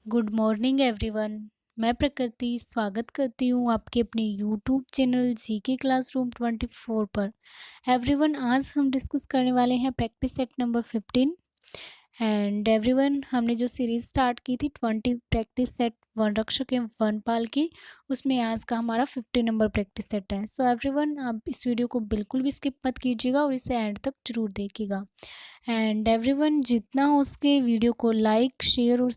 Good morning everyone. मैं प्रकृति स्वागत करती हूँ आपके अपने यूट्यूब चैनल जीके क्लासरूम 24 पर। एवरीवन, आज हम डिस्कस करने वाले हैं practice set number 15। And everyone, हमने जो सीरीज स्टार्ट की थी 20 प्रैक्टिस सेट वन रक्षक एवं वनपाल की, उसमें आज का हमारा 50 नंबर प्रैक्टिस सेट है। सो एवरीवन, आप इस वीडियो को बिल्कुल भी स्किप मत कीजिएगा और इसे एंड तक जरूर देखिएगा। एंड एवरीवन, जितना हो सके वीडियो को लाइक शेयर और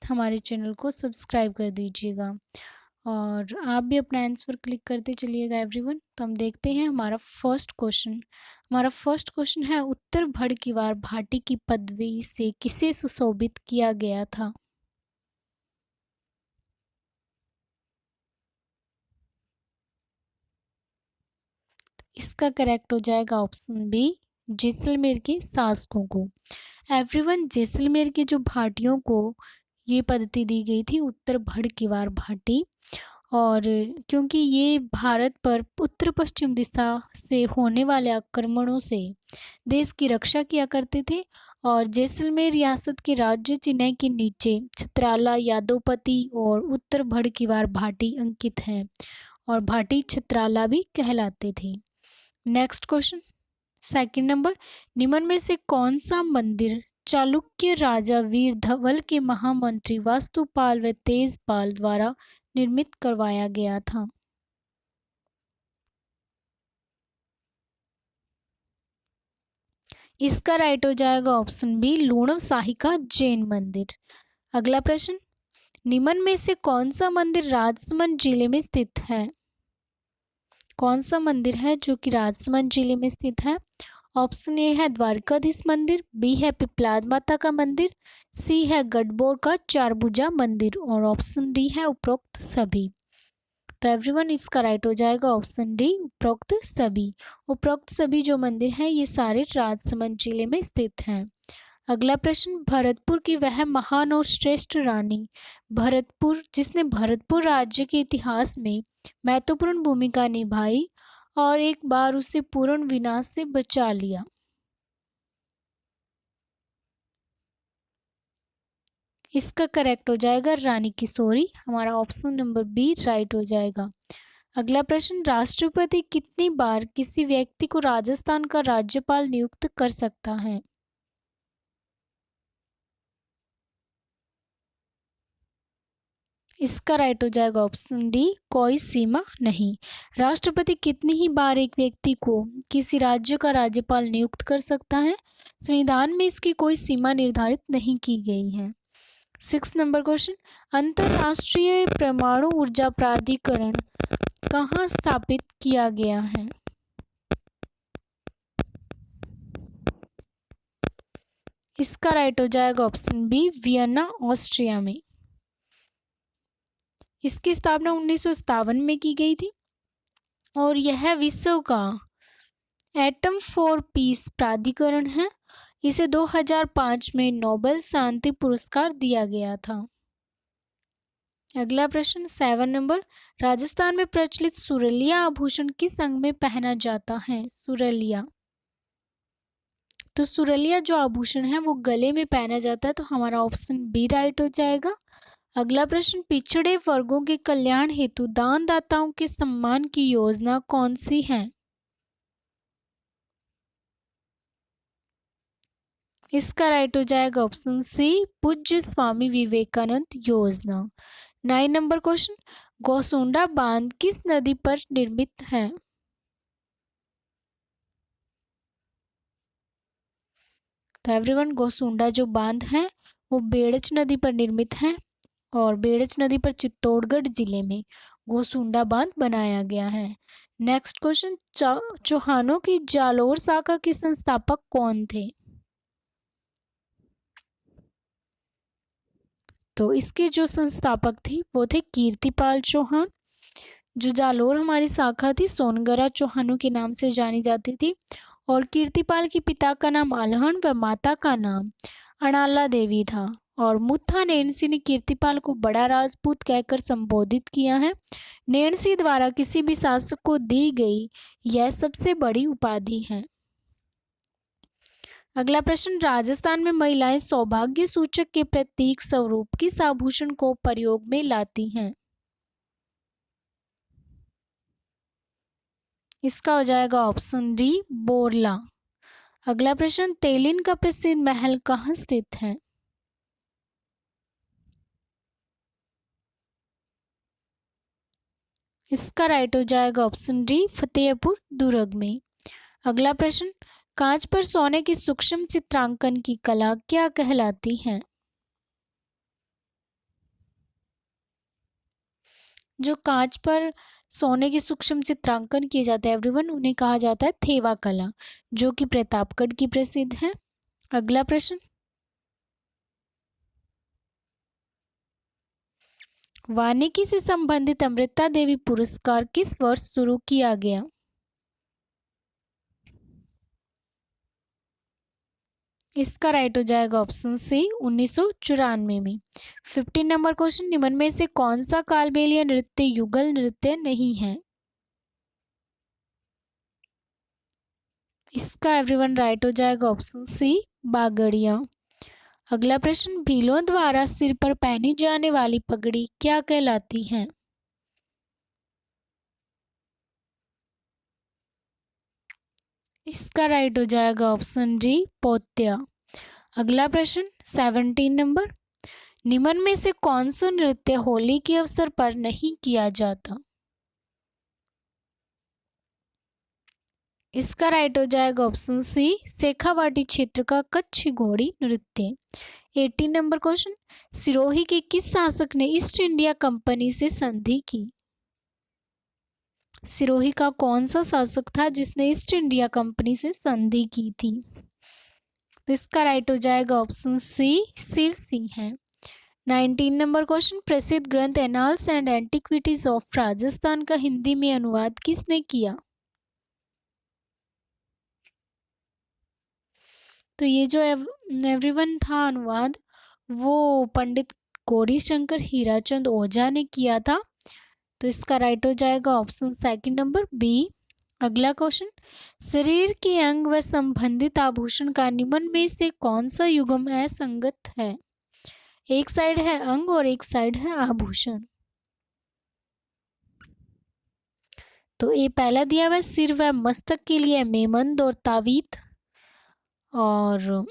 हमारे चैनल को सब्सक्राइब कर दीजिएगा और आप भी अपना आंसर क्लिक करते चलिएगा एवरीवन। तो हम देखते हैं हमारा फर्स्ट क्वेश्चन है, उत्तर भड़कीवार भाटी की पदवी से किसे सुशोभित किया गया था? इसका करेक्ट हो जाएगा ऑप्शन बी, जैसलमेर के शासकों को। एवरीवन, जैसलमेर के जो भाटियों को ये पद्धति दी गई थी उत्तर भड़कीवार भाटी, और क्योंकि ये भारत पर उत्तर पश्चिम दिशा से होने वाले आक्रमणों से देश की रक्षा किया करते थे। और जैसलमेर रियासत के राज्य चिन्ह के नीचे छत्राला, यादवपति और उत्तर भड़कीवार भाटी अंकित हैं और भाटी छत्राला भी कहलाते थे। नेक्स्ट क्वेश्चन, सेकंड नंबर, निम्न में से कौन सा मंदिर चालुक्य राजा वीर धवल के महामंत्री वास्तुपाल व तेजपाल द्वारा निर्मित करवाया गया था? इसका राइट हो जाएगा ऑप्शन बी, लूणव शाही का जैन मंदिर। अगला प्रश्न, निम्न में से कौन सा मंदिर राजसमंद जिले में स्थित है? कौन सा मंदिर है जो कि राजसमंद जिले में स्थित है? ऑप्शन ए है द्वारकाधीश मंदिर, बी है पिपलाद माता का मंदिर, सी है गढ़बोर का चारभुजा मंदिर और ऑप्शन डी है उपरोक्त सभी। तो एवरीवन, इसका राइट हो जाएगा ऑप्शन डी, उपरोक्त सभी। उपरोक्त सभी जो मंदिर हैं ये सारे राजसमंद जिले में स्थित हैं। अगला प्रश्न, भरतपुर की वह महान और श्रेष्ठ रानी भरतपुर जिसने भरतपुर राज्य के इतिहास में महत्वपूर्ण भूमिका निभाई और एक बार उसे पूर्ण विनाश से बचा लिया। इसका करेक्ट हो जाएगा रानी किशोरी। हमारा ऑप्शन नंबर बी राइट हो जाएगा। अगला प्रश्न, राष्ट्रपति कितनी बार किसी व्यक्ति को राजस्थान का राज्यपाल नियुक्त कर सकता है? इसका राइट हो जाएगा ऑप्शन डी, कोई सीमा नहीं। राष्ट्रपति कितनी ही बार एक व्यक्ति को किसी राज्य का राज्यपाल नियुक्त कर सकता है, संविधान में इसकी कोई सीमा निर्धारित नहीं की गई है। 6 नंबर क्वेश्चन, अंतरराष्ट्रीय परमाणु ऊर्जा प्राधिकरण कहाँ स्थापित किया गया है? इसका राइट हो जाएगा ऑप्शन बी, वियना ऑस्ट्रिया में। इसकी स्थापना 1957 में की गई थी और यह विश्व का एटम फॉर पीस प्राधिकरण है। इसे 2005 में नोबेल शांति पुरस्कार दिया गया था। अगला प्रश्न 7 नंबर, राजस्थान में प्रचलित सुरलिया आभूषण किस अंग में पहना जाता है? सुरलिया, तो सुरलिया जो आभूषण है वो गले में पहना जाता है, तो हमारा ऑप्शन बी राइट हो जाएगा। अगला प्रश्न, पिछड़े वर्गों के कल्याण हेतु दानदाताओं के सम्मान की योजना कौन सी है? इसका राइट हो जाएगा ऑप्शन सी, पूज्य स्वामी विवेकानंद योजना। 9 नंबर क्वेश्चन, गोसुंडा बांध किस नदी पर निर्मित है? तो एवरीवन, गोसुंडा जो बांध है वो बेड़च नदी पर निर्मित है और बेड़च नदी पर चित्तौड़गढ़ जिले में गोसुंडा बांध बनाया गया है। नेक्स्ट क्वेश्चन, चौहानों की जालोर शाखा के संस्थापक कौन थे? तो इसके जो संस्थापक थे वो थे कीर्तिपाल चौहान। जो जालोर हमारी शाखा थी सोनगरा चौहानों के नाम से जानी जाती थी और कीर्तिपाल के पिता का नाम आल्हण व माता का नाम अणाला देवी था। और मुत्था नैणसी ने कीर्तिपाल को बड़ा राजपूत कहकर संबोधित किया है। नैणसी द्वारा किसी भी शासक को दी गई यह सबसे बड़ी उपाधि है। अगला प्रश्न, राजस्थान में महिलाएं सौभाग्य सूचक के प्रतीक स्वरूप किस आभूषण को प्रयोग में लाती हैं? इसका हो जाएगा ऑप्शन डी बोरला। अगला प्रश्न, तेलिन का प्रसिद्ध महल कहाँ स्थित है? इसका राइट हो जाएगा ऑप्शन डी फतेहपुर दुर्ग में। अगला प्रश्न, कांच पर सोने की सूक्ष्म चित्रांकन की कला क्या कहलाती है? जो कांच पर सोने की सूक्ष्म चित्रांकन किए जाते हैं एवरीवन, उन्हें कहा जाता है थेवा कला, जो कि प्रतापगढ़ की प्रसिद्ध है। अगला प्रश्न, वानिकी से संबंधित अमृता देवी पुरस्कार किस वर्ष शुरू किया गया? इसका राइट हो जाएगा ऑप्शन सी 1994 में। 15 नंबर क्वेश्चन, निम्न में से कौन सा कालबेलिया नृत्य युगल नृत्य नहीं है? इसका एवरीवन राइट हो जाएगा ऑप्शन सी बागड़िया। अगला प्रश्न, भीलों द्वारा सिर पर पहनी जाने वाली पगड़ी क्या कहलाती है? इसका राइट हो जाएगा ऑप्शन डी पोत्या। अगला प्रश्न 17 नंबर, निम्न में से कौन सा नृत्य होली के अवसर पर नहीं किया जाता? इसका राइट हो जाएगा ऑप्शन सी शेखावाटी क्षेत्र का कच्छ घोड़ी नृत्य। 18 नंबर क्वेश्चन, सिरोही के किस शासक ने ईस्ट इंडिया कंपनी से संधि की? सिरोही का कौन सा शासक था जिसने ईस्ट इंडिया कंपनी से संधि की थी? तो इसका राइट हो जाएगा ऑप्शन सी शिव सिंह है। 19 नंबर क्वेश्चन, प्रसिद्ध ग्रंथ annals and antiquities of Rajasthan का हिंदी में अनुवाद किसने किया? तो ये जो एवरीवन था अनुवाद, वो पंडित गौरी शंकर हीराचंद ओझा ने किया था। तो इसका राइट हो जाएगा ऑप्शन सेकंड नंबर बी। अगला क्वेश्चन, शरीर के अंग व संबंधित आभूषण का निम्न में से कौन सा युग्म असंगत है? एक साइड है अंग और एक साइड है आभूषण। तो ये पहला दिया हुआ है सिर व मस्तक के लिए मेमंद और तावीत, और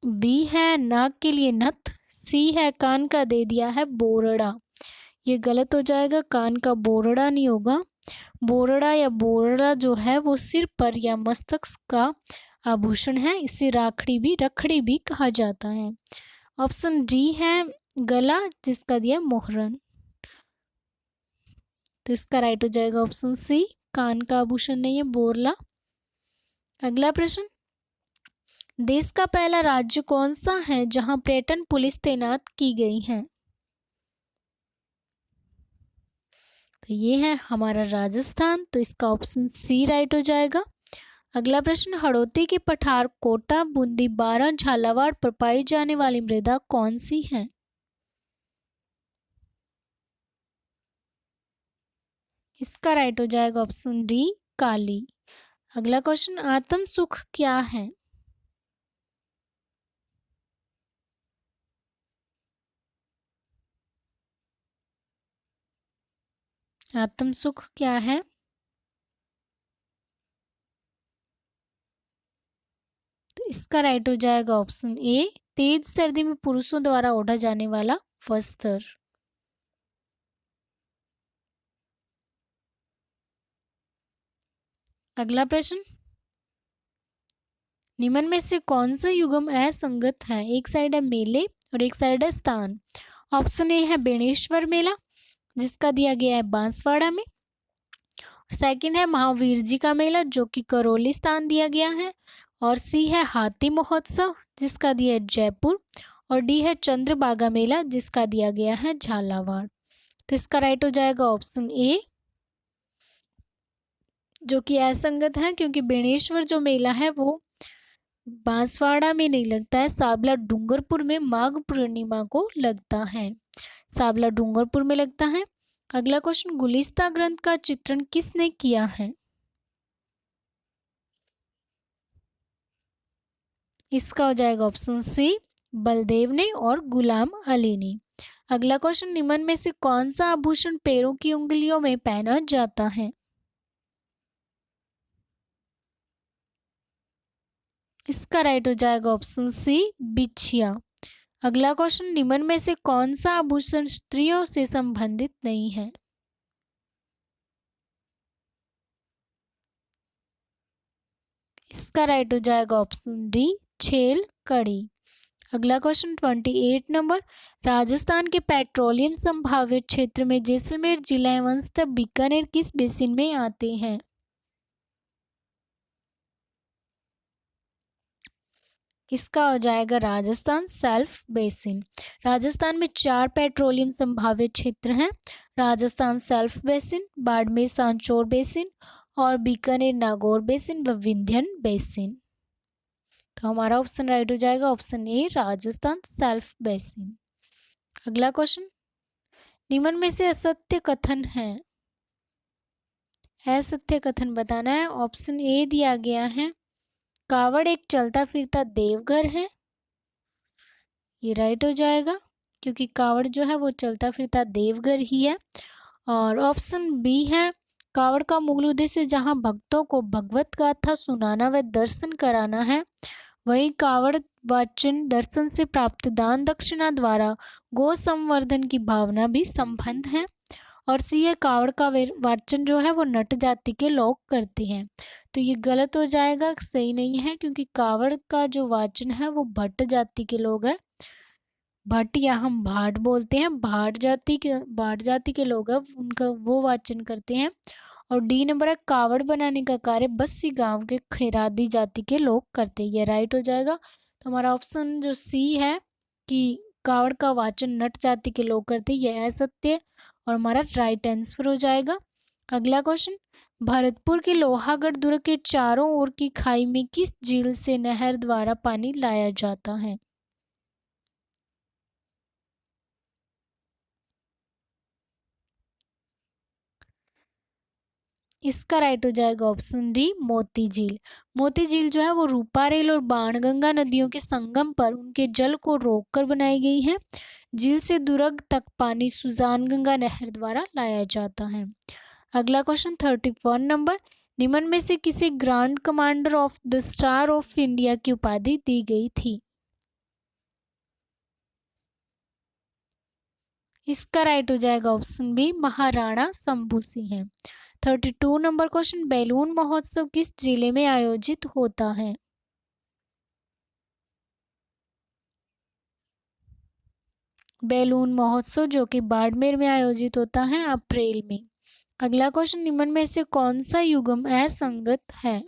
बी है नाक के लिए नथ, सी है कान का दे दिया है बोरड़ा। ये गलत हो जाएगा, कान का बोरड़ा नहीं होगा। बोरड़ा या बोरड़ा जो है वो सिर पर या मस्तक का आभूषण है, इसे रखड़ी भी कहा जाता है। ऑप्शन डी है गला, जिसका दिया मोहरन। तो इसका राइट हो जाएगा ऑप्शन सी कान का आभूषण नहीं है बोरला। अगला प्रश्न, देश का पहला राज्य कौन सा है जहां पर्यटन पुलिस तैनात की गई है? तो ये है हमारा राजस्थान। तो इसका ऑप्शन सी राइट हो जाएगा। अगला प्रश्न, हड़ौती के पठार कोटा बूंदी बारां झालावाड़ पर पाई जाने वाली मृदा कौन सी है? इसका राइट हो जाएगा ऑप्शन डी काली। अगला क्वेश्चन, आत्म सुख क्या है? आत्म सुख क्या है? तो इसका राइट हो जाएगा ऑप्शन ए तेज सर्दी में पुरुषों द्वारा ओढ़ा जाने वाला वस्त्र। अगला प्रश्न, निम्न में से कौन सा युग्म असंगत है? एक साइड है मेले और एक साइड है स्थान। ऑप्शन ए है बेणेश्वर मेला, जिसका दिया गया है बांसवाड़ा में। सेकंड है महावीर जी का मेला, जो कि करौली स्थान दिया गया है। और सी है हाथी महोत्सव, जिसका दिया है जयपुर। और डी है चंद्रभागा मेला, जिसका दिया गया है झालावाड़। तो इसका राइट हो जाएगा ऑप्शन ए, जो कि असंगत है, क्योंकि बेणेश्वर जो मेला है वो बांसवाड़ा में नहीं लगता है, साबला डूंगरपुर में माघ पूर्णिमा को लगता है। साबला डूंगरपुर में लगता है। अगला क्वेश्चन, गुलिस्ता ग्रंथ का चित्रण किसने किया है? इसका हो जाएगा ऑप्शन सी बलदेव ने और गुलाम अली ने। अगला क्वेश्चन, निम्न में से कौन सा आभूषण पैरों की उंगलियों में पहना जाता है? इसका राइट हो जाएगा ऑप्शन सी बिछिया। अगला क्वेश्चन, निम्न में से कौन सा आभूषण स्त्रियों से संबंधित नहीं है? इसका राइट हो जाएगा ऑप्शन डी छेल कड़ी। अगला क्वेश्चन 28 नंबर, राजस्थान के पेट्रोलियम संभावित क्षेत्र में जैसलमेर जिला एवं बीकानेर किस बेसिन में आते हैं? इसका हो जाएगा राजस्थान सेल्फ बेसिन। राजस्थान में 4 पेट्रोलियम संभावित क्षेत्र हैं, Rajasthan self basin, Barmer Sanchore basin और बीकानेर नागौर बेसिन व विंध्यन बेसिन। तो हमारा ऑप्शन राइट हो जाएगा ऑप्शन ए राजस्थान सेल्फ बेसिन। अगला क्वेश्चन, निम्न में से असत्य कथन है। असत्य कथन बताना है। ऑप्शन ए दिया गया है कावड़ एक चलता फिरता देवघर है, ये राइट हो जाएगा क्योंकि कावड़ जो है वो चलता फिरता देवघर ही है। और ऑप्शन बी है कावड़ का मूल उद्देश्य जहां भक्तों को भगवत गाथा सुनाना व दर्शन कराना है, वहीं कावड़ वाचन दर्शन से प्राप्त दान दक्षिणा द्वारा गो संवर्धन की भावना भी संबंध है। और सी है कावड़ का वाचन जो है वो नट जाति के लोग करते हैं, तो ये गलत हो जाएगा, सही नहीं है क्योंकि कावड़ का जो वाचन है वो भट्ट जाति के लोग हैं। भट्ट या हम भाट बोलते हैं, भाट जाति के लोग हैं, उनका वो वाचन करते हैं। और डी नंबर है कावड़ बनाने का कार्य बस्सी गांव के खैरादी जाति के लोग करते हैं, ये राइट हो जाएगा। तो हमारा ऑप्शन जो सी है कि कावड़ का वाचन नट जाति के लोग करते हैं, यह असत्य है और हमारा राइट आंसर हो जाएगा। अगला क्वेश्चन, भरतपुर के लोहागढ़ दुर्ग के चारों ओर की खाई में किस झील से नहर द्वारा पानी लाया जाता है? इसका राइट हो जाएगा ऑप्शन डी मोती झील। मोती झील जो है वो रूपारेल और बाणगंगा नदियों के संगम पर उनके जल को रोककर बनाई गई है। झील से दुर्ग तक पानी सुजान गंगा नहर द्वारा लाया जाता है। अगला क्वेश्चन 31 नंबर, निम्न में से किसे grand commander of the star of India की उपाधि दी गई थी? इसका राइट हो जाएगा option B Maharana Shambhu Singh. 32 number question, balloon महोत्सव किस जिले में आयोजित होता है? बैलून महोत्सव जो कि बाड़मेर में आयोजित होता है अप्रैल में। अगला क्वेश्चन, निम्न में से कौन सा युग्म असंगत है?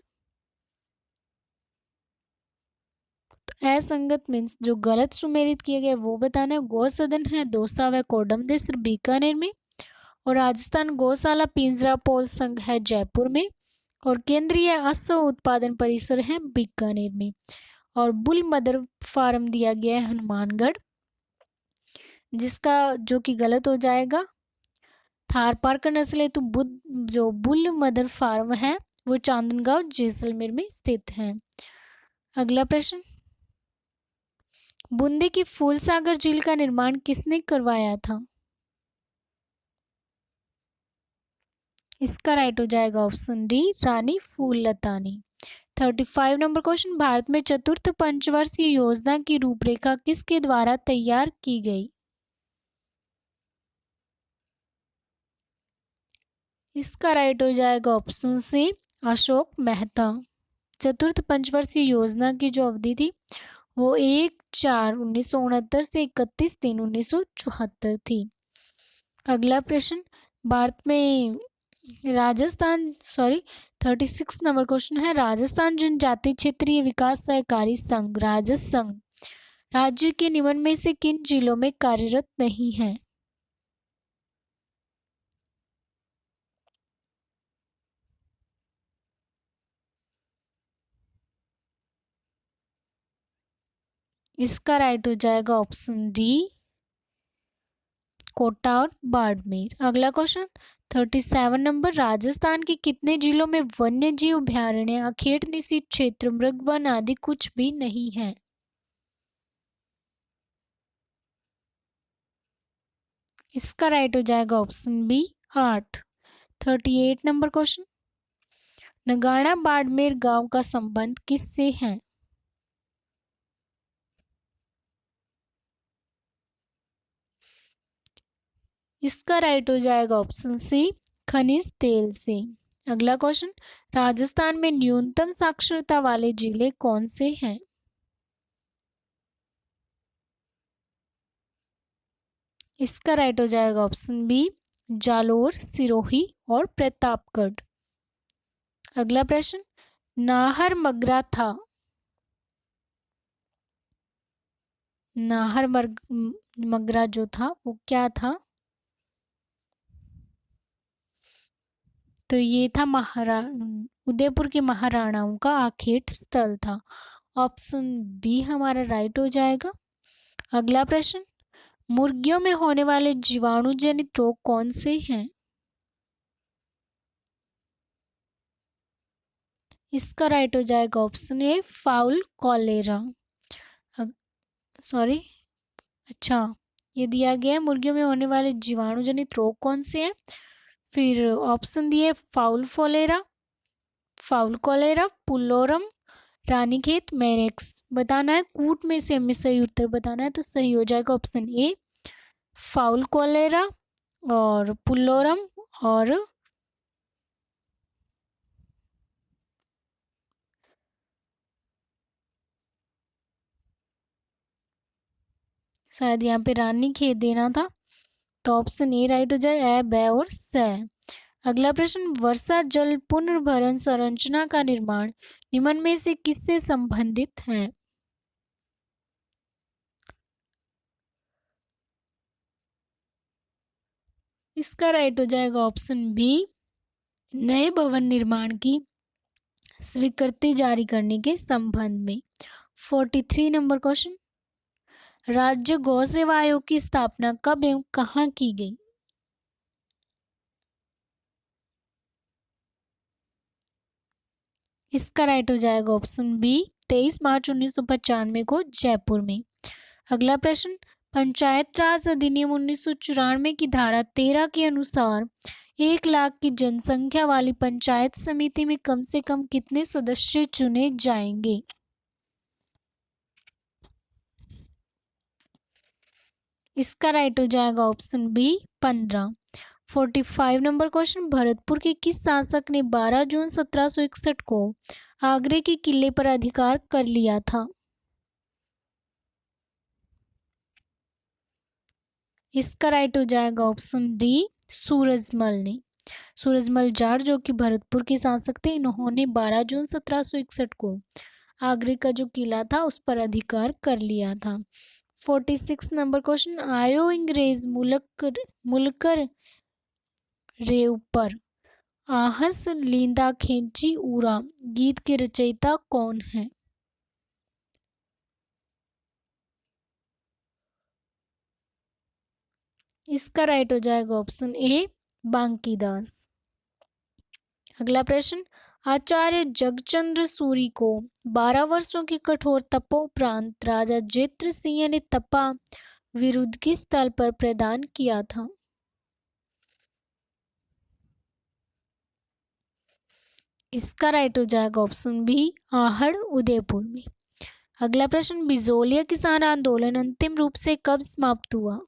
तो असंगत मीन्स जो गलत सुमेलित किए गए वो बताना है। गौ सदन है दौसा व कोडमदेसर बीकानेर में, और राजस्थान गौशाला पिंजरा पोल संघ है जयपुर में, और केंद्रीय अश्व उत्पादन परिसर है बीकानेर में, और बुल मदर फार्म दिया गया है हनुमानगढ़, जिसका जो कि गलत हो जाएगा। थार पारकर नस्ल हेतु बुद्ध जो बुल मदर फार्म है वो चांदनगांव जैसलमेर में स्थित है। अगला प्रश्न, बूंदी की फूल सागर झील का निर्माण किसने करवाया था? इसका राइट हो जाएगा ऑप्शन डी रानी फूललता ने। 35 नंबर क्वेश्चन, भारत में चतुर्थ पंचवर्षीय योजना की रूपरेखा किसके द्वारा तैयार की गई? इसका राइट हो जाएगा ऑप्शन सी अशोक मेहता। चतुर्थ पंचवर्षीय योजना की जो अवधि थी वो 1/4/1969 से 31/3/1974 थी। अगला प्रश्न, भारत में राजस्थान 36 नंबर क्वेश्चन है, राजस्थान जनजाति क्षेत्रीय विकास सहकारी संघ राजसंघ राज्य के निम्न में से किन जिलों में कार्यरत नहीं है? इसका राइट हो जाएगा ऑप्शन डी कोटा और बाड़मेर। अगला क्वेश्चन 37 नंबर, राजस्थान के कितने जिलों में वन्य जीव अभयारण्य, अखेट निषिद्ध क्षेत्र, मृग वन आदि कुछ भी नहीं है? इसका राइट हो जाएगा ऑप्शन बी 8। 38 नंबर क्वेश्चन, नगाड़ा बाड़मेर गांव का संबंध किससे है? इसका राइट हो जाएगा ऑप्शन सी खनिज तेल से। अगला क्वेश्चन, राजस्थान में न्यूनतम साक्षरता वाले जिले कौन से हैं? इसका राइट हो जाएगा ऑप्शन बी जालोर, सिरोही और प्रतापगढ़। अगला प्रश्न, नाहर मगरा था, नाहर मगरा जो था वो क्या था? तो ये था उदयपुर के महाराणाओं का आखेट स्थल था। ऑप्शन बी हमारा राइट हो जाएगा। अगला प्रश्न, मुर्गियों में होने वाले जीवाणु जनित रोग कौन से हैं? इसका राइट हो जाएगा ऑप्शन ए फाउल कॉलेरा। सॉरी, अच्छा, ये दिया गया है मुर्गियों में होने वाले जीवाणु जनित रोग कौन से हैं। फिर ऑप्शन दिए फाउल कॉलेरा, पुल्लोरम, रानीखेत, मैरेक्स। बताना है कूट में से हमें सही उत्तर बताना है, तो सही हो जाएगा ऑप्शन ए फाउल कॉलेरा और पुल्लोरम और शायद यहाँ पे रानीखेत देना था, तो ऑप्शन ए राइट हो जाए, ए, ब और स। अगला प्रश्न, वर्षा जल पुनर्भरण संरचना का निर्माण निम्न में से किससे संबंधित है? इसका राइट हो जाएगा ऑप्शन बी नए भवन निर्माण की स्वीकृति जारी करने के संबंध में। 43 नंबर क्वेश्चन, राज्य गौ सेवा आयोग की स्थापना कब एवं कहाँ की गई? इसका राइट हो जाएगा ऑप्शन बी 23 मार्च 1995 को जयपुर में। अगला प्रश्न, पंचायत राज अधिनियम 1994 की धारा 13 के अनुसार 1 लाख की जनसंख्या वाली पंचायत समिति में कम से कम कितने सदस्य चुने जाएंगे? इसका राइट हो जाएगा option B 15। 45 number question, Bharatpur के किस शासक ने 12 जून 1761 को आगरे के किले पर अधिकार कर लिया था? इसका राइट हो जाएगा ऑप्शन डी सूरजमल ने। सूरजमल जाट जो कि भरतपुर के शासक थे, इन्होंने 12 जून 1761 को आगरे का जो किला था उस पर अधिकार कर लिया था। 46 नंबर क्वेश्चन, आयो अंग्रेज मुलकर रे ऊपर आहस लींदा खेची उरा गीत के रचयिता कौन है? इसका राइट हो जाएगा ऑप्शन ए बांकीदास। अगला प्रश्न, आचार्य जगचंद्र सूरी को 12 वर्षों की कठोर तपोपरांत राजा जेत्र सिंह ने तपा विरुद्ध किस स्थल पर प्रदान किया था? इसका राइट हो जाएगा ऑप्शन बी आहड़ उदयपुर में। अगला प्रश्न, बिजोलिया किसान आंदोलन अंतिम रूप से कब समाप्त हुआ?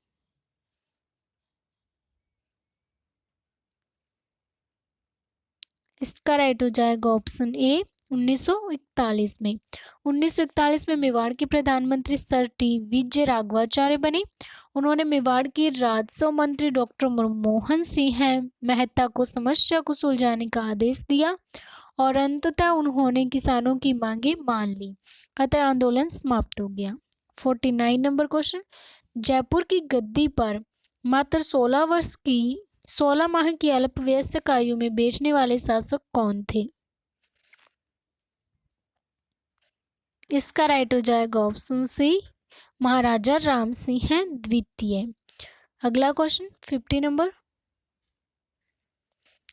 इसका राइट हो जाएगा ऑप्शन ए 1941 में। 1941 में मेवाड़ के प्रधानमंत्री सर टी विजय राघवाचार्य बने। उन्होंने मेवाड़ के राजस्व मंत्री डॉक्टर मनमोहन सिंह मेहता को समस्या को सुलझाने का आदेश दिया और अंततः उन्होंने किसानों की मांगे मान ली, अतः आंदोलन समाप्त हो गया। 49 नंबर क्वेश्चन, जयपुर की गद्दी पर मात्र 16 माह की अल्पवयस्क आयु में बैठने वाले शासक कौन थे? इसका राइट हो जाएगा ऑप्शन सी महाराजा राम सिंह द्वितीय। अगला क्वेश्चन 50 नंबर,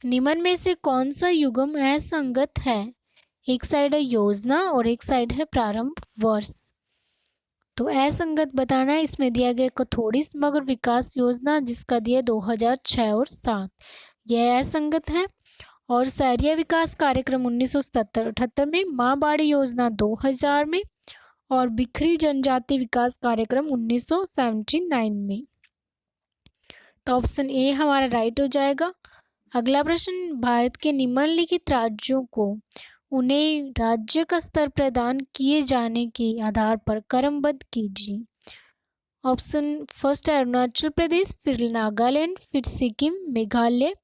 निम्न में से कौन सा युग्म असंगत है? एक साइड है योजना और एक साइड है प्रारंभ वर्ष। तो असंगत बताना है। इसमें दिया गया कथोड़ी समग्र विकास योजना जिसका दिया 2006 और 7, यह असंगत है। और शहरी विकास कार्यक्रम 1977-78 में, माँ बाड़ी योजना 2000 में और बिखरी जनजाति विकास कार्यक्रम 1979 में। तो ऑप्शन ए हमारा राइट हो जाएगा। अगला प्रश्न, भारत के निम्नलिखित राज्यों को उन्हें राज्य का स्तर प्रदान किए जाने के आधार पर क्रमबद्ध कीजिए। ऑप्शन फर्स्ट है अरुणाचल प्रदेश, फिर नागालैंड, फिर सिक्किम, मेघालय।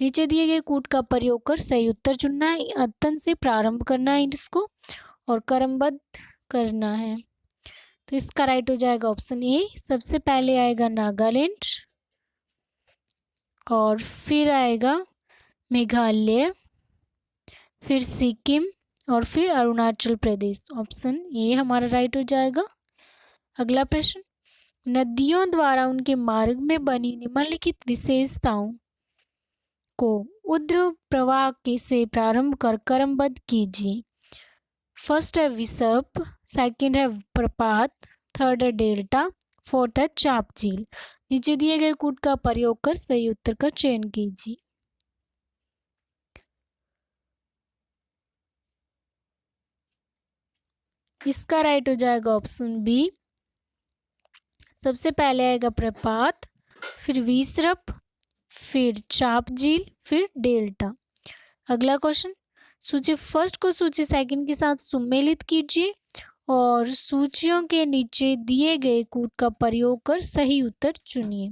नीचे दिए गए कूट का प्रयोग कर सही उत्तर चुनना है, अत्यंत से प्रारंभ करना है इसको और क्रमबद्ध करना है। तो इसका राइट हो जाएगा ऑप्शन ए। सबसे पहले आएगा नागालैंड और फिर आएगा मेघालय, फिर सिक्किम और फिर अरुणाचल प्रदेश। ऑप्शन ए हमारा राइट हो जाएगा। अगला प्रश्न, नदियों द्वारा उनके मार्ग में बनी निम्नलिखित विशेषताओं को ऊर्ध्व प्रवाह के से प्रारंभ कर क्रमबद्ध कीजिए। फर्स्ट है विसर्प, सेकंड है प्रपात, थर्ड है डेल्टा, फोर्थ है चाप झील। नीचे दिए गए कूट का प्रयोग कर सही उत्तर का चयन कीजिए। इसका राइट हो जाएगा ऑप्शन बी। सबसे पहले आएगा प्रपात, फिर विसर्प, फिर चाप झील, फिर डेल्टा। अगला क्वेश्चन, सूची फर्स्ट को सूची सेकंड के साथ सुमेलित कीजिए और सूचियों के नीचे दिए गए कूट का प्रयोग कर सही उत्तर चुनिए।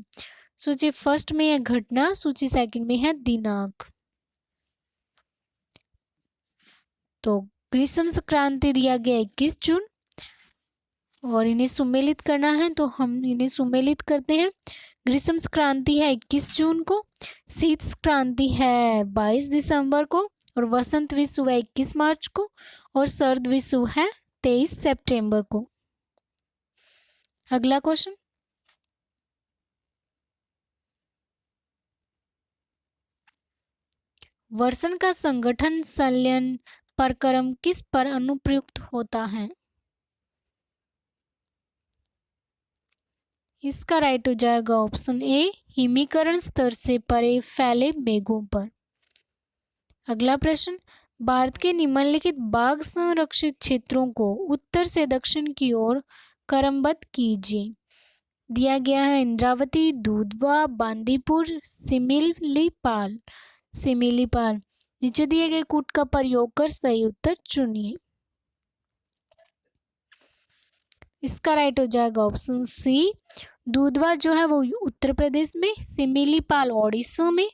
सूची फर्स्ट में है घटना, सूची सेकंड में है दिनांक। तो ग्रीष्म संक्रांति दिया गया 21 जून और इन्हें सुमेलित करना है तो हम इन्हें सुमेलित करते हैं। ग्रीष्म संक्रांति है 21 जून को, शीत संक्रांति है 22 दिसंबर को और वसंत विषु है 21 मार्च को और शरद विषु है 23 सितंबर को। अगला क्वेश्चन, वर्षन का संगठन संलयन प्रक्रम किस पर अनुप्रयुक्त होता है? इसका राइट हो जाएगा ऑप्शन ए, हिमीकरण स्तर से परे फैले मेघों पर। अगला प्रश्न, भारत के निम्नलिखित बाघ संरक्षित क्षेत्रों को उत्तर से दक्षिण की ओर क्रमबद्ध कीजिए। दिया गया है इंद्रावती, दूधवा, बांदीपुर, सिमिलीपाल। नीचे दिए गए कूट का प्रयोग कर सही उत्तर चुनिए। इसका राइट हो जाएगा ऑप्शन सी। दूधवा जो है वो उत्तर प्रदेश में, सिमिलीपाल ओडिशा में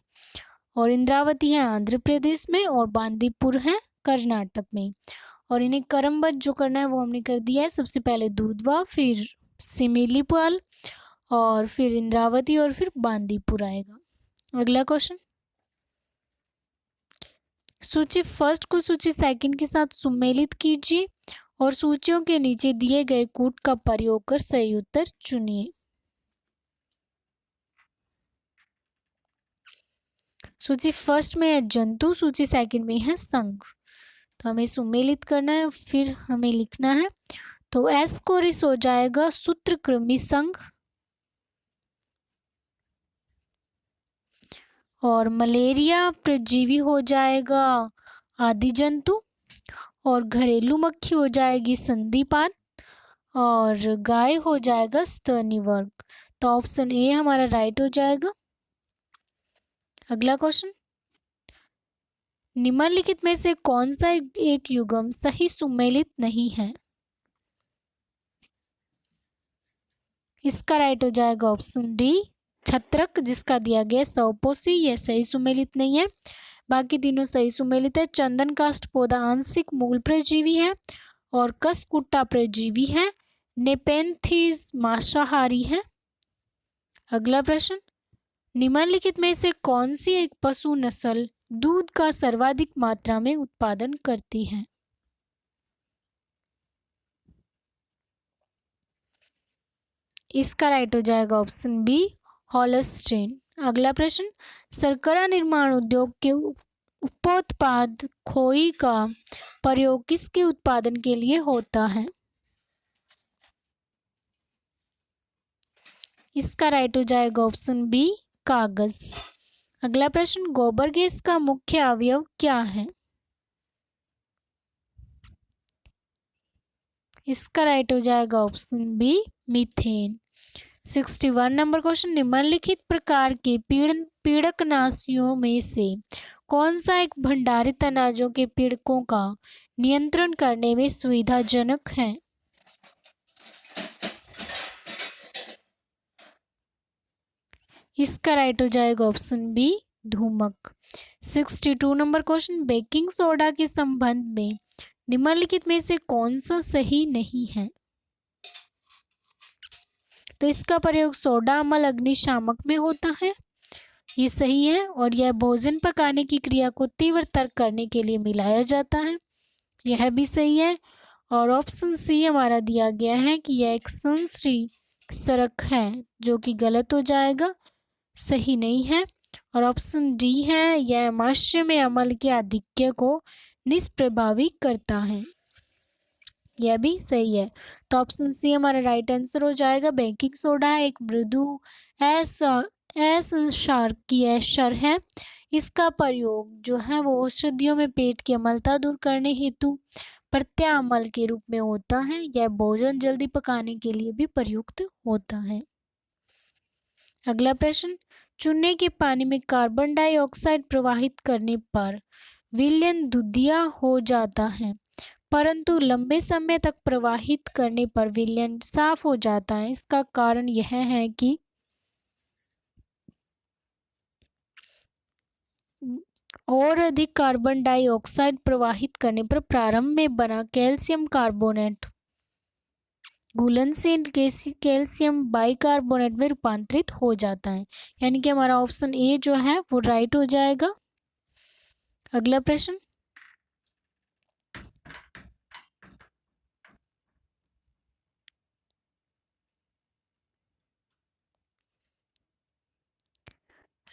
और इंद्रावती है आंध्र प्रदेश में और बांदीपुर है कर्नाटक में। और इन्हें क्रमबद्ध जो करना है वो हमने कर दिया है। सबसे पहले दूधवा, फिर सिमिलीपाल और फिर इंद्रावती और फिर बांदीपुर आएगा। अगला क्वेश्चन, सूची फर्स्ट को सूची सेकंड के साथ सुमेलित कीजिए और सूचियों के नीचे दिए गए कूट का प्रयोग कर सही उत्तर चुनिए। सूची फर्स्ट में है जंतु, सूची सेकंड में है संघ। तो हमें सुमेलित करना है, फिर हमें लिखना है। तो एस को रिस हो जाएगा सूत्रकृमि संघ और मलेरिया परजीवी हो जाएगा आदि जंतु और घरेलू मक्खी हो जाएगी संधिपाद और गाय हो जाएगा स्तनी वर्ग। तो ऑप्शन ए हमारा राइट हो जाएगा। अगला क्वेश्चन, निम्नलिखित में से कौन सा एक युग्म सही सुमेलित नहीं है? इसका राइट हो जाएगा ऑप्शन डी, छत्रक जिसका दिया गया सौपोषी, यह सही सुमेलित नहीं है। बाकी तीनों सही सुमेलित है। चंदन काष्ठ पौधा आंशिक मूल परजीवी है और कसकुट्टा परजीवी है। नेपेंथिस मांसाहारी है। अगला प्रश्न, निम्नलिखित में से कौन सी एक पशु नस्ल दूध का सर्वाधिक मात्रा में उत्पादन करती है? इसका राइट हो जाएगा ऑप्शन बी, हॉलस्टीन। अगला प्रश्न, शर्करा निर्माण उद्योग के उपोत्पाद खोई का प्रयोग किसके उत्पादन के लिए होता है? इसका राइट हो जाएगा ऑप्शन बी, कागज। अगला प्रश्न, गोबर गैस का मुख्य अवयव क्या है? इसका राइट हो जाएगा option B, methane. 61 number question, निम्नलिखित प्रकार के पीड़कनाशियों में से कौन सा एक भंडारित अनाजों के पीड़कों का नियंत्रण करने में सुविधाजनक है? इसका राइट हो जाएगा ऑप्शन बी, धूमक। 62 नंबर क्वेश्चन, बेकिंग सोडा के संबंध में निम्नलिखित में से कौन सा सही नहीं है? तो इसका प्रयोग सोडा अम्ल अग्निशामक में होता है, ये सही है। और यह भोजन पकाने की क्रिया को तीव्रतर करने के लिए मिलाया जाता है, यह भी सही है। और ऑप्शन सी हमारा दिया गया है कि यह एक संश्लेषक है, जो कि गलत हो जाएगा, सही नहीं है। और ऑप्शन डी है, यह मांस में अम्ल के आधिक्य को निष्प्रभावी करता है, यह भी सही है। तो ऑप्शन सी हमारा राइट आंसर हो जाएगा। बेकिंग सोडा एक मृदु क्षारकीय क्षार है। इसका प्रयोग जो है वो औषधियों में पेट की अम्लता दूर करने हेतु प्रत्याम्ल के रूप में होता है। यह भोजन जल्दी पकाने के लिए भी प्रयुक्त होता है। अगला प्रश्न, चूने के पानी में कार्बन डाइऑक्साइड प्रवाहित करने पर विलयन दुधिया हो जाता है, परंतु लंबे समय तक प्रवाहित करने पर विलयन साफ हो जाता है। इसका कारण यह है कि और अधिक कार्बन डाइऑक्साइड प्रवाहित करने पर प्रारंभ में बना कैल्शियम कार्बोनेट घुलनशील कैल्शियम बाइकार्बोनेट में रूपांतरित हो जाता है, यानी कि हमारा ऑप्शन ए जो है वो राइट हो जाएगा। अगला प्रश्न,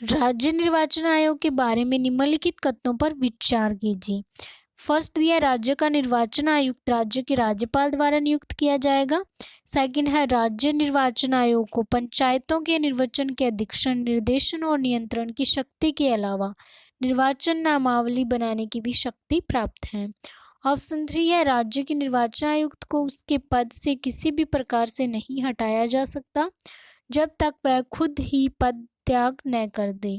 राज्य निर्वाचन आयोग के बारे में निम्नलिखित कथनों पर विचार कीजिए। फर्स्ट दिया, राज्य का निर्वाचन आयुक्त राज्य के राज्यपाल द्वारा नियुक्त किया जाएगा। सेकंड है, राज्य निर्वाचन आयोग को पंचायतों के निर्वाचन के अधीक्षण, निर्देशन और नियंत्रण की शक्ति के अलावा निर्वाचन नामावली बनाने की भी शक्ति प्राप्त है। ऑप्शन 3 है, राज्य के निर्वाचन आयुक्त को उसके पद से किसी भी प्रकार से नहीं हटाया जा सकता जब तक वह खुद ही पद त्याग न कर दे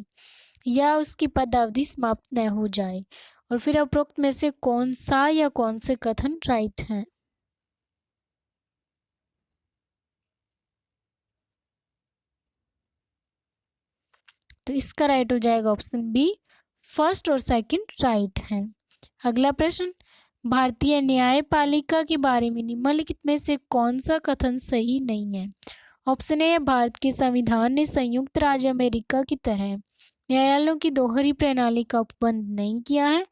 या उसकी पद अवधि समाप्त न हो जाए। और फिर उपरोक्त में से कौन सा या कौन से कथन राइट हैं? तो इसका राइट हो जाएगा ऑप्शन बी, फर्स्ट और सेकंड राइट है। अगला प्रश्न, भारतीय न्यायपालिका के बारे में निम्नलिखित में से कौन सा कथन सही नहीं है? ऑप्शन ए, भारत के संविधान ने संयुक्त राज्य अमेरिका की तरह न्यायालयों की दोहरी प्रणाली का उपबंध नहीं किया है।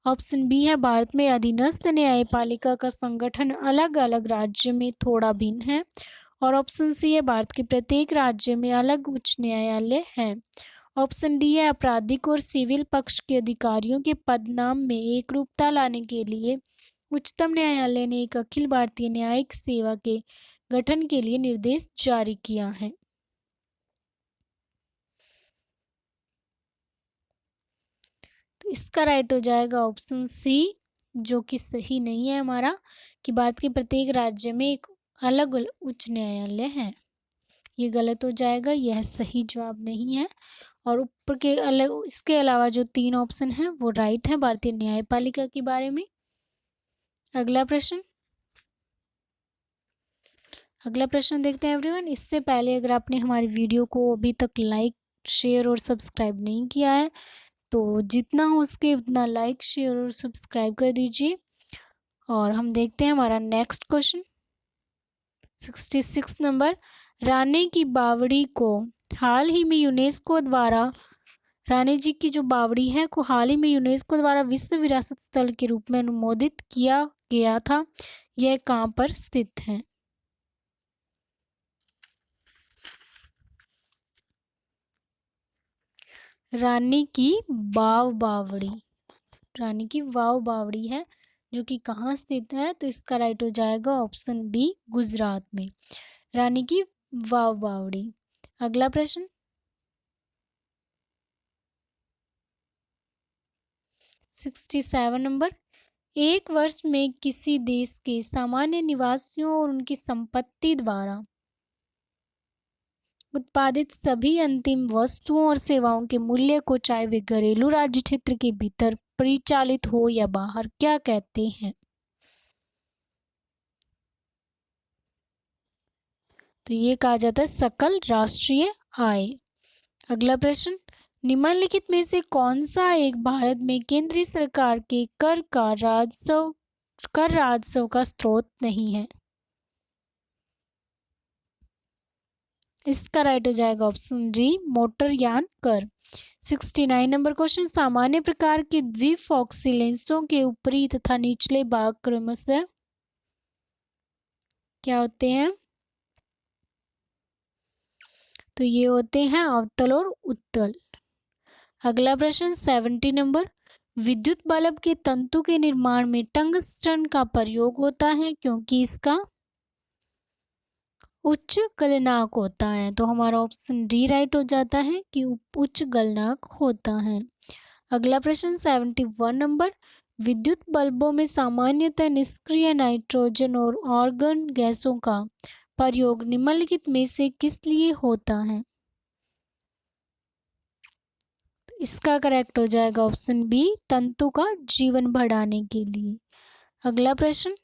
ऑप्शन बी है, भारत में अधीनस्थ न्यायपालिका का संगठन अलग अलग राज्य में थोड़ा भिन्न है। और ऑप्शन सी है, भारत के प्रत्येक राज्य में अलग उच्च न्यायालय है। ऑप्शन डी है, आपराधिक और सिविल पक्ष के अधिकारियों के पदनाम में एक रूपता लाने के लिए उच्चतम न्यायालय ने एक अखिल भारतीय न्यायिक सेवा के गठन के लिए निर्देश जारी किया है। तो इसका राइट हो जाएगा ऑप्शन सी, जो कि सही नहीं है हमारा, कि भारत के प्रत्येक राज्य में एक अलग उच्च न्यायालय है, ये गलत हो जाएगा, यह सही जवाब नहीं है। और ऊपर के अलग इसके अलावा जो 3 ऑप्शन हैं वो राइट है भारतीय न्यायपालिका के बारे में। अगला प्रश्न देखते हैं एवरीवन। इससे पहले अगर आपने हमारी वीडियो को अभी तक लाइक, शेयर और सब्सक्राइब नहीं किया है तो जितना हो सके उतना लाइक, शेयर और सब्सक्राइब कर दीजिए। और हम देखते हैं हमारा नेक्स्ट क्वेश्चन 66 नंबर, रानी की बावड़ी को हाल ही में यूनेस्को द्वारा रानी जी की जो बावड़ी है को हाल ही में यूनेस्को द्वारा विश्व विरासत स्थल के रूप में अनुमोदित किया गया था, यह कहाँ पर स्थित है? रानी की वाव बावड़ी, रानी की वाव बावड़ी है जो कि कहाँ स्थित है, तो इसका राइट हो जाएगा ऑप्शन बी, गुजरात में, रानी की वाव बावड़ी। अगला प्रश्न 67 नंबर, एक वर्ष में किसी देश के सामान्य निवासियों और उनकी संपत्ति द्वारा उत्पादित सभी अंतिम वस्तुओं और सेवाओं के मूल्य को, चाहे वे घरेलू राज्य क्षेत्र के भीतर परिचालित हो या बाहर, क्या कहते हैं? तो ये कहा जाता है सकल राष्ट्रीय आय। अगला प्रश्न, निम्नलिखित में से कौन सा एक भारत में केंद्रीय सरकार के कर राजस्व का स्रोत नहीं है? इसका राइट हो जाएगा ऑप्शन डी, मोटर यान कर। 69 नंबर क्वेश्चन, सामान्य प्रकार के द्विफॉक्सी लेंसों के ऊपरी तथा निचले भाग क्रमशः क्या होते हैं? तो ये होते हैं अवतल और उत्तल। अगला प्रश्न 70 नंबर, विद्युत बल्ब के तंतु के निर्माण में टंगस्टन का प्रयोग होता है क्योंकि इसका उच्च गलनांक होता है। तो हमारा ऑप्शन डी राइट हो जाता है कि उच्च गलनांक होता है। अगला प्रश्न 71 नंबर, विद्युत बल्बों में सामान्यतः निष्क्रिय नाइट्रोजन और आर्गन गैसों का प्रयोग निम्नलिखित में से किस लिए होता है? इसका करेक्ट हो जाएगा ऑप्शन बी, तंतु का जीवन बढ़ाने के लिए। अगला प्रश्न,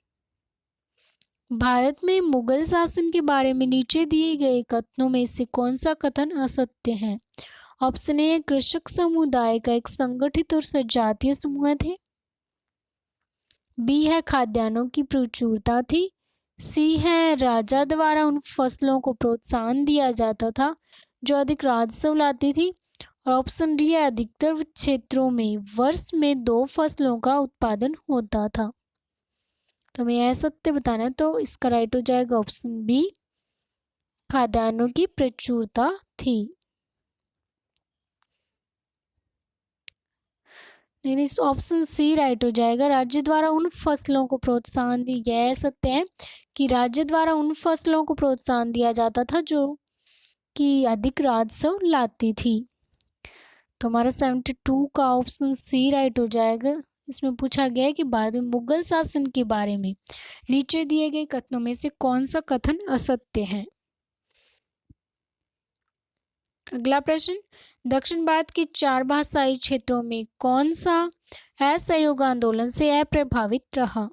भारत में मुगल शासन के बारे में नीचे दिए गए कथनों में से कौन सा कथन असत्य है? ऑप्शन ए, कृषक समुदाय का एक संगठित और सजातीय समूह थे। बी है, खाद्यान्नों की प्रचुरता थी। सी है, राजा द्वारा उन फसलों को प्रोत्साहन दिया जाता था जो अधिक राजस्व लाती थी। और ऑप्शन डी है, अधिकतर क्षेत्रों में वर्ष में 2 फसलों का उत्पादन होता था। तो हमें यह सत्य बताना है, तो इसका राइट हो जाएगा ऑप्शन बी, खाद्यान्नों की प्रचुरता थी। नहीं, ऑप्शन सी राइट हो जाएगा, राज्य द्वारा उन फसलों को प्रोत्साहन दिया, यह सत्य है कि राज्य द्वारा उन फसलों को प्रोत्साहन दिया जाता था जो कि अधिक राजस्व लाती थी। तो हमारा 72 का ऑप्शन सी राइट हो जाएगा। इसमें पूछा गया है कि भारत में मुगल शासन के बारे में नीचे दिए गए कथनों में से कौन सा कथन असत्य है? अगला प्रश्न, दक्षिण भारत के 4 भाषाई क्षेत्रों में कौन सा असहयोग आंदोलन से अप्रभावित रहा?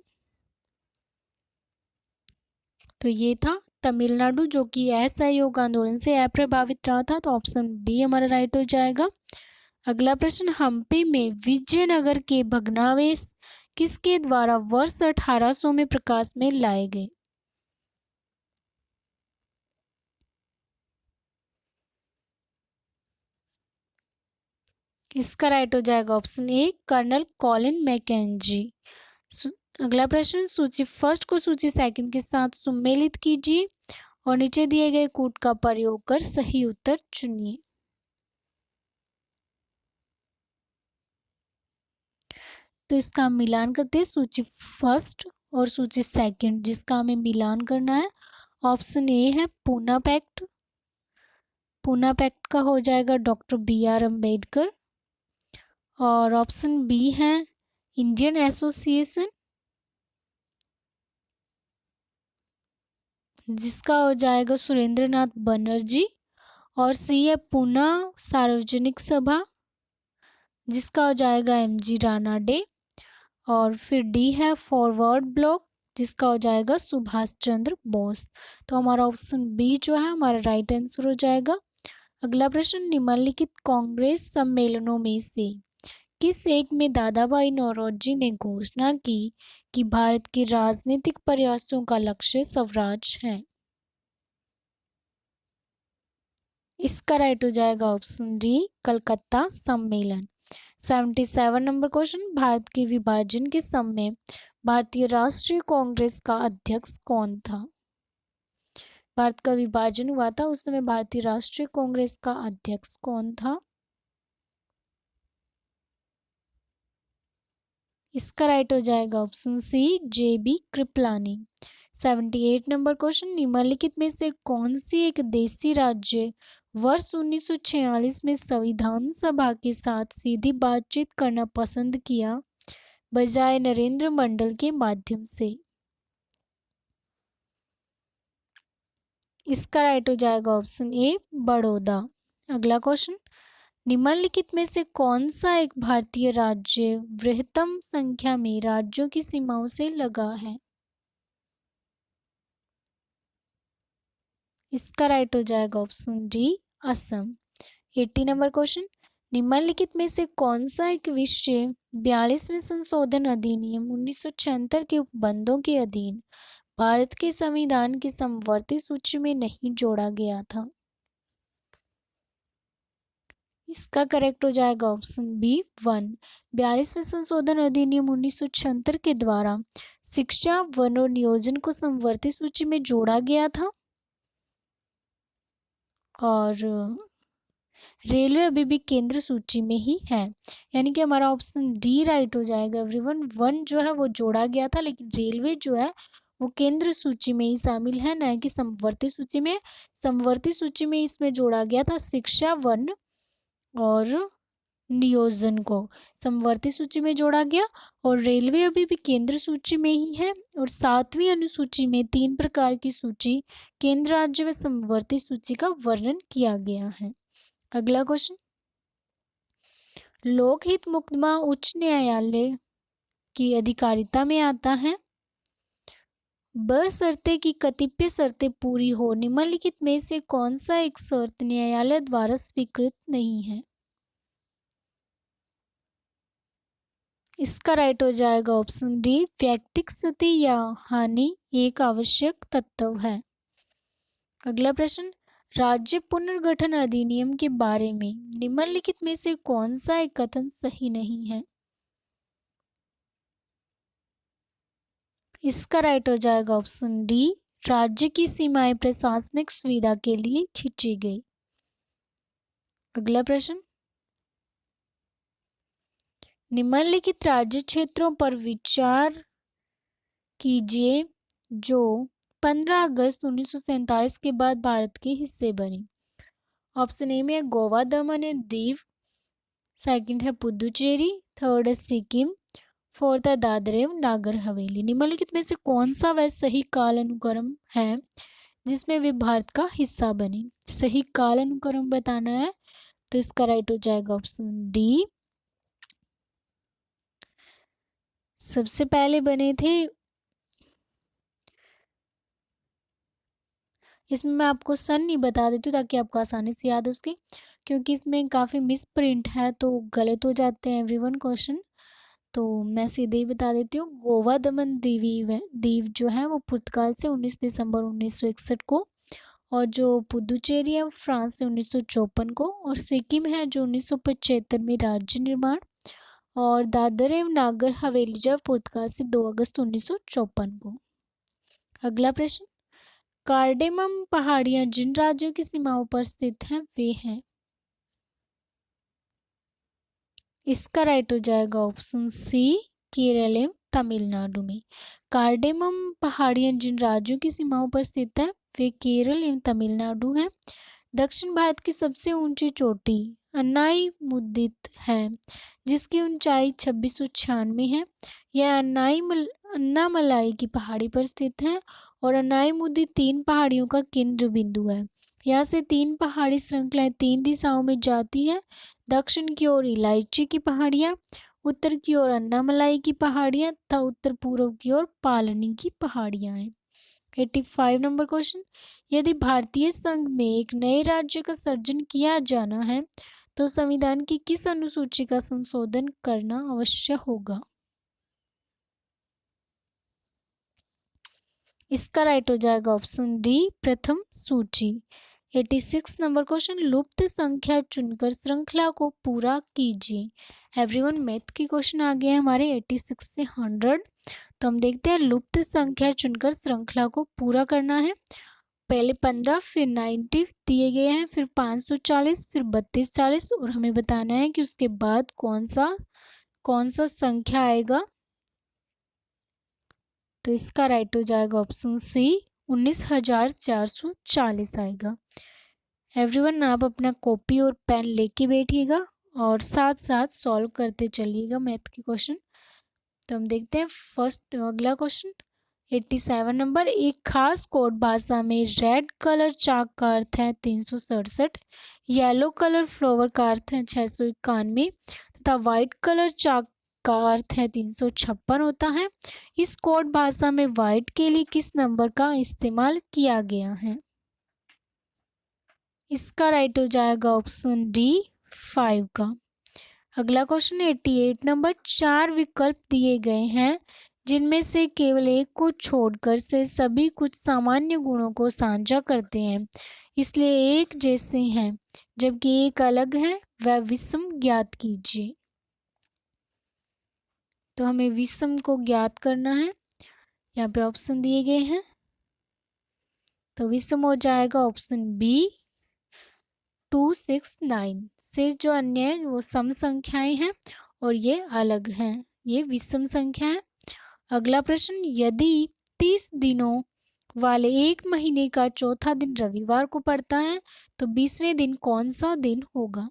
तो ये था तमिलनाडु, जो कि असहयोग आंदोलन से अप्रभावित रहा था। तो ऑप्शन बी हमारा राइट हो जाएगा। अगला प्रश्न, हम्पी में विजयनगर के भग्नावशेष किसके द्वारा वर्ष 1800 में प्रकाश में लाए गए? इसका राइट हो जाएगा option A, colonel Colin Mackenzie. अगला प्रश्न, सूची फर्स्ट को सूची सेकंड के साथ सुमेलित कीजिए और नीचे दिए गए कूट का प्रयोग कर सही उत्तर चुनिए। तो इसका हम मिलान करते हैं, सूची फर्स्ट और सूची सेकंड, जिसका हमें मिलान करना है। ऑप्शन ए है पूना पैक्ट, पूना पैक्ट का हो जाएगा डॉक्टर BR अम्बेडकर। और ऑप्शन बी है इंडियन एसोसिएशन, जिसका हो जाएगा सुरेंद्र नाथ बनर्जी। और सी है पूना सार्वजनिक सभा, जिसका हो जाएगा MG रानाडे। और फिर डी है फॉरवर्ड ब्लॉक, जिसका हो जाएगा सुभाष चंद्र बोस। तो हमारा ऑप्शन बी जो है हमारा राइट आंसर हो जाएगा। अगला प्रश्न, निम्नलिखित कांग्रेस सम्मेलनों में से किस एक में दादा भाई नौरोजी ने घोषणा की कि भारत के राजनीतिक प्रयासों का लक्ष्य स्वराज है? इसका राइट हो जाएगा ऑप्शन डी, कलकत्ता सम्मेलन। 77 नंबर क्वेश्चन, भारत के विभाजन के समय भारतीय राष्ट्रीय कांग्रेस का अध्यक्ष कौन था? भारत का विभाजन हुआ था, उस समय भारतीय राष्ट्रीय कांग्रेस का अध्यक्ष कौन था? इसका राइट हो जाएगा option C JB Kripalani. 78 number question, निम्नलिखित में से कौन सी एक देशी राज्य वर्ष 1946 में संविधान सभा के साथ सीधी बातचीत करना पसंद किया बजाय नरेंद्र मंडल के माध्यम से? इसका राइट हो जाएगा ऑप्शन ए बड़ौदा। अगला क्वेश्चन, निम्नलिखित में से कौन सा एक भारतीय राज्य बृहत्तम संख्या में राज्यों की सीमाओं से लगा है? इसका राइट हो जाएगा option D Assam. 80 number question, निम्नलिखित में से कौन सा एक विषय 42वें संशोधन अधिनियम 1976 के उपबंधों के अधीन भारत के संविधान की समवर्ती सूची में नहीं जोड़ा गया था? इसका करेक्ट हो जाएगा ऑप्शन बी 1। 42वें संशोधन अधिनियम 1976 के द्वारा शिक्षा, वन और नियोजन को समवर्ती सूची में जोड़ा गया था और रेलवे अभी भी केंद्र सूची में ही है, यानी कि हमारा ऑप्शन डी राइट हो जाएगा एवरीवन। वन जो है वो जोड़ा गया था, लेकिन रेलवे जो है वो केंद्र सूची में ही शामिल है, न कि समवर्ती सूची में। समवर्ती सूची में इसमें जोड़ा गया था शिक्षा, वन और नियोजन को समवर्ती सूची में जोड़ा गया, और रेलवे अभी भी केंद्र सूची में ही है। और 7वीं अनुसूची में 3 प्रकार की सूची, केंद्र, राज्य व समवर्ती सूची का वर्णन किया गया है। अगला क्वेश्चन, लोकहित मुकदमा उच्च न्यायालय की अधिकारिता में आता है बशर्ते कि कतिपय शर्तें पूरी हो। निम्नलिखित में से कौन सा एक शर्त न्यायालय द्वारा स्वीकृत नहीं है? इसका राइट हो जाएगा ऑप्शन डी व्यक्तिगत क्षति या हानि एक आवश्यक तत्व है। अगला प्रश्न, राज्य पुनर्गठन अधिनियम के बारे में निम्नलिखित में से कौन सा एक कथन सही नहीं है? इसका राइट हो जाएगा ऑप्शन डी राज्य की सीमाएं प्रशासनिक सुविधा के लिए खींची गई। अगला प्रश्न, निम्नलिखित राज्य क्षेत्रों पर विचार कीजिए जो 15 अगस्त 1947 के बाद भारत के हिस्से बने। ऑप्शन ए में है गोवा, दमन एंड दीव, सेकंड है पुदुचेरी, थर्ड है सिक्किम, फोर्थ है दादर एवं नागर हवेली। निम्नलिखित में से कौन सा वह सही काल अनुक्रम है जिसमें वे भारत का हिस्सा बने? सही काल अनुक्रम बताना है, तो इसका राइट हो जाएगा ऑप्शन डी। सबसे पहले बने थे, इसमें मैं आपको सन नहीं बता देती हूँ ताकि आपको आसानी से याद हो उसकी, क्योंकि इसमें काफ़ी मिस प्रिंट है तो गलत हो जाते हैं एवरीवन क्वेश्चन। तो मैं सीधे ही बता देती हूँ, गोवा, दमन, दीव जो है वो पुर्तगाल से 19 दिसंबर 1961 को, और जो पुदुचेरी है वो फ्रांस से 1954 को, और सिक्किम है जो 1975 में राज्य निर्माण, और दादर एवं नागर हवेली जो है पुर्तगाल से 2 अगस्त 1954 को। अगला प्रश्न, कार्डेमम पहाड़ियाँ जिन राज्यों की सीमाओं पर स्थित हैं वे हैं? इसका राइट हो जाएगा ऑप्शन सी केरल एवं तमिलनाडु में। कार्डेमम पहाड़ियाँ जिन राज्यों की सीमाओं पर स्थित है वे केरल एवं तमिलनाडु हैं। दक्षिण भारत की सबसे ऊंची चोटी अन्नाई मुदित है जिसकी ऊंचाई 2696 है। यह अन्नामलाई की पहाड़ी पर स्थित है और अन्नाई मुदित 3 पहाड़ियों का केंद्र बिंदु है। यहाँ से 3 पहाड़ी श्रृंखलाएं 3 दिशाओं में जाती है। दक्षिण की ओर इलायची की पहाड़ियाँ, उत्तर की ओर अन्नामलाई की पहाड़ियाँ तथा उत्तर पूर्व की ओर पालनी की पहाड़ियाँ हैं। 85 नंबर क्वेश्चन, यदि भारतीय संघ में एक नए राज्य का सर्जन किया जाना है तो संविधान की किस अनुसूची का संशोधन करना आवश्यक होगा? इसका राइट हो जाएगा ऑप्शन डी प्रथम सूची। 86 नंबर क्वेश्चन, लुप्त संख्या चुनकर श्रृंखला को पूरा कीजिए। एवरीवन मैथ के क्वेश्चन आ गए हैं हमारे 86 से 100। तो हम देखते हैं, लुप्त संख्या चुनकर श्रृंखला को पूरा करना है। पहले 15 फिर 90 दिए गए हैं, फिर 540 फिर 3240, और हमें बताना है कि उसके बाद कौन सा संख्या आएगा तो इसका राइट हो जाएगा ऑप्शन सी, 19,440 आएगा। एवरीवन, आप अपना कॉपी और पेन लेके बैठिएगा और साथ साथ सॉल्व करते चलिएगा मैथ के क्वेश्चन। तो हम देखते हैं फर्स्ट अगला क्वेश्चन 87 नंबर। एक खास कोड भाषा में रेड कलर चाक का अर्थ है 367, येलो कलर फ्लावर का अर्थ है 691 तथा वाइट कलर चाक का अर्थ है 356 होता है। इस कोड भाषा में वाइट के लिए किस नंबर का इस्तेमाल किया गया है? इसका राइट हो जाएगा ऑप्शन डी, 5 का। अगला क्वेश्चन 88 नंबर। 4 विकल्प दिए गए हैं जिनमें से केवल एक को छोड़कर से सभी कुछ सामान्य गुणों को साझा करते हैं, इसलिए एक जैसे हैं, जबकि एक अलग है, वह विषम ज्ञात कीजिए। तो हमें विषम को ज्ञात करना है। यहाँ पे ऑप्शन दिए गए हैं, तो विषम हो जाएगा ऑप्शन बी, 269। से जो अन्य है वो सम संख्याएं हैं और ये अलग हैं, ये विषम संख्या है। अगला प्रश्न, यदि 30 दिनों वाले एक महीने का चौथा दिन रविवार को पड़ता है तो 20वें दिन कौन सा दिन होगा?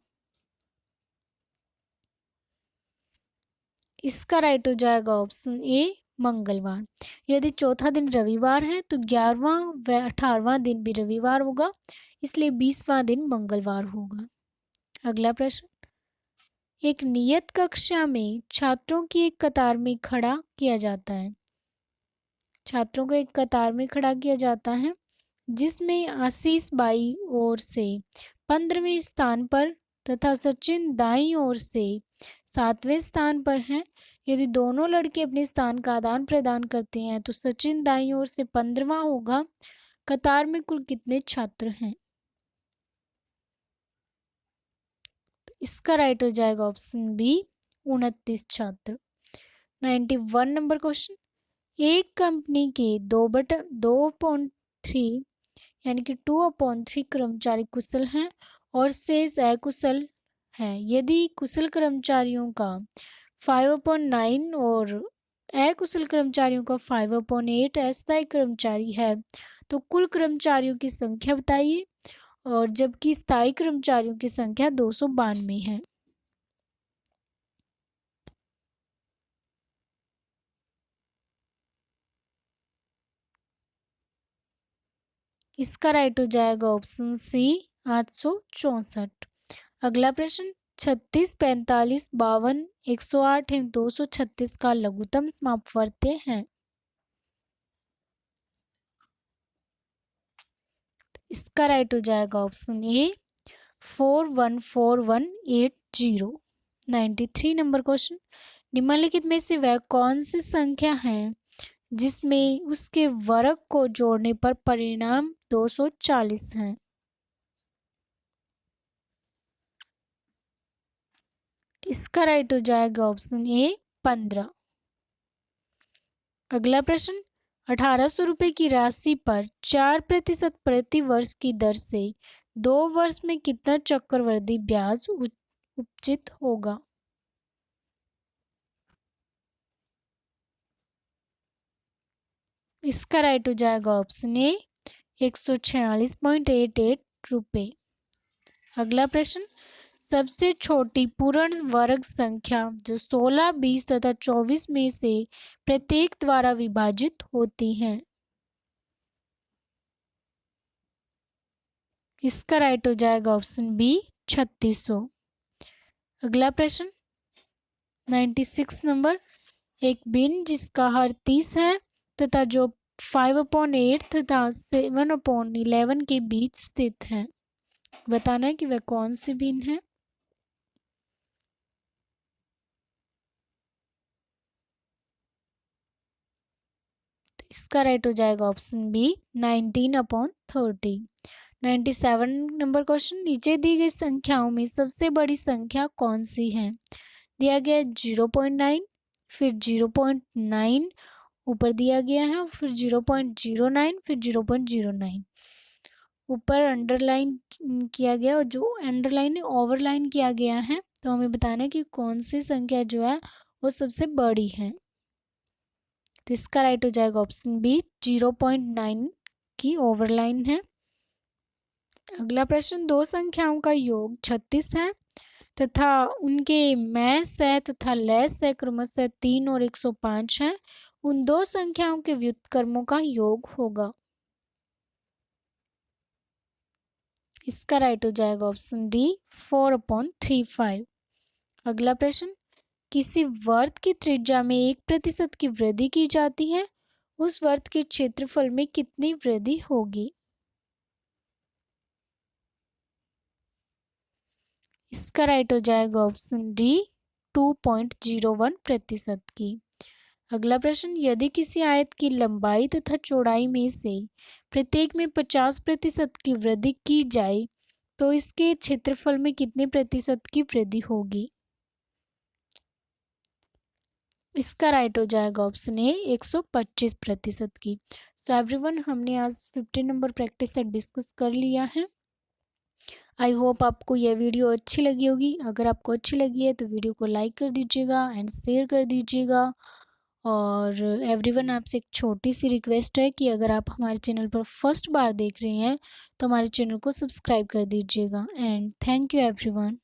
इसका राइट हो जाएगा ऑप्शन ए, मंगलवार। यदि चौथा दिन रविवार है तो 11वां व 18वां दिन भी रविवार होगा, इसलिए 20वां दिन मंगलवार होगा। अगला प्रश्न, एक नियत कक्षा में छात्रों की एक कतार में खड़ा किया जाता है। छात्रों को एक कतार में खड़ा किया जाता है जिसमें आशीष बाई ओर से 15वें स्थान पर तथा सचिन दाईं ओर से 7वें स्थान पर हैं। यदि दोनों लड़के अपने स्थान का आदान प्रदान करते हैं तो सचिन दाईं ओर से 15वां होगा। कतार में कुल कितने छात्र हैं? तो इसका राइट हो जाएगा ऑप्शन बी, 29 छात्र। 91 नंबर क्वेश्चन, एक कंपनी के 2/3 यानी कि 2/3 कर्मचारी कुशल हैं और शेष अकुशल हैं। यदि कुशल कर्मचारियों का 5/9 और अकुशल कर्मचारियों का 5/8 अस्थायी कर्मचारी है तो कुल कर्मचारियों की संख्या बताइए, और जबकि स्थायी कर्मचारियों की संख्या 292 है। इसका राइट हो जाएगा ऑप्शन सी, 864। अगला प्रश्न, 36, 45, 52, 108 एवं 236 का लघुत्तम समापवर्त्य है। इसका राइट हो जाएगा ऑप्शन ए, 414180। 93 नंबर क्वेश्चन, निम्नलिखित में से वह कौन सी संख्या है जिसमें उसके वर्ग को जोड़ने पर परिणाम 240 है? इसका राइट हो जाएगा ऑप्शन ए, 15। अगला प्रश्न, 1800 रुपये की राशि पर 4% प्रति वर्ष की दर से 2 वर्ष में कितना चक्रवृद्धि ब्याज उपचित होगा? इसका राइट हो जाएगा ऑप्शन ए, 146.88 रुपये। अगला प्रश्न, सबसे छोटी पूर्ण वर्ग संख्या जो 16, 20 तथा 24 में से प्रत्येक द्वारा विभाजित होती है। इसका राइट हो जाएगा ऑप्शन बी, 3600। अगला प्रश्न 96 नंबर, एक बिन जिसका हर 30 है तथा जो 5/8 तथा 7/11 के बीच स्थित है, बताना है कि वह कौन सी बिन है। तो इसका राइट हो जाएगा ऑप्शन बी, 19/30। 97 नंबर क्वेश्चन, नीचे दी गई संख्याओं में सबसे बड़ी संख्या कौन सी है? दिया गया 0.9, फिर 0.9 ऊपर दिया गया है, फिर 0.09, फिर 0.09 ऊपर अंडरलाइन किया गया, और जो अंडरलाइन ओवरलाइन किया गया है। तो हमें बताना है कि कौन सी संख्या जो है वो सबसे बड़ी है। तो इसका राइट हो जाएगा ऑप्शन बी 0.9 की ओवरलाइन है। अगला प्रश्न, दो संख्याओं का योग 36 है तथा उनके मैस है तथा लेस है क्रमशः 3 और 105 है। उन दो संख्याओं के व्युत्क्रमों का योग होगा। इसका राइट हो जाएगा ऑप्शन डी 4/35। अगला प्रश्न, किसी वर्त की त्रिज्या में 1% की वृद्धि की जाती है, उस वर्त के क्षेत्रफल में कितनी वृद्धि होगी? इसका राइट हो जाएगा ऑप्शन डी 2.01% की। अगला प्रश्न, यदि किसी आयत की लंबाई तथा चौड़ाई में से प्रत्येक में 50% की वृद्धि की जाए तो इसके क्षेत्रफल में कितने प्रतिशत की वृद्धि होगी? इसका राइट हो जाएगा ऑप्शन ए 125% की। सो एवरीवन, हमने आज 15 नंबर प्रैक्टिस सेट डिस्कस कर लिया है। आई होप आपको यह वीडियो अच्छी लगी होगी। अगर आपको अच्छी लगी है तो वीडियो को लाइक कर दीजिएगा एंड शेयर कर दीजिएगा। और एवरीवन, आपसे एक छोटी सी रिक्वेस्ट है कि अगर आप हमारे चैनल पर फर्स्ट बार देख रहे हैं तो हमारे चैनल को सब्सक्राइब कर दीजिएगा। And thank you everyone.